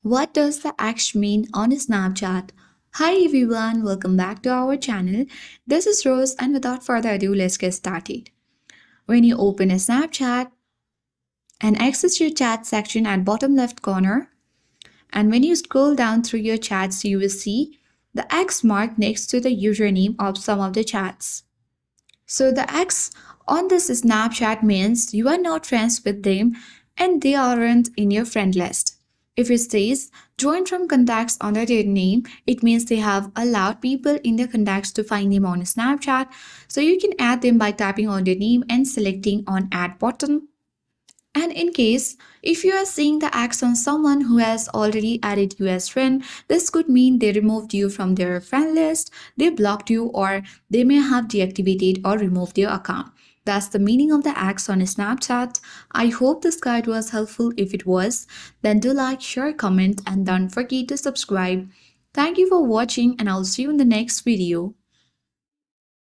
What does the X mean on Snapchat? Hi everyone, welcome back to our channel. This is Rose, and without further ado, let's get started. When you open a Snapchat and access your chat section at bottom left corner, and when you scroll down through your chats, you will see the X mark next to the username of some of the chats. So the X on this Snapchat means you are not friends with them and they aren't in your friend list. If it says join from contacts under their name, it means they have allowed people in their contacts to find them on Snapchat. So you can add them by tapping on their name and selecting on add button. And in case if you are seeing the X on someone who has already added you as friend, this could mean they removed you from their friend list, they blocked you, or they may have deactivated or removed your account. That's the meaning of the X on Snapchat. I hope this guide was helpful. If it was, then do like, share, comment, and don't forget to subscribe. Thank you for watching, and I'll see you in the next video.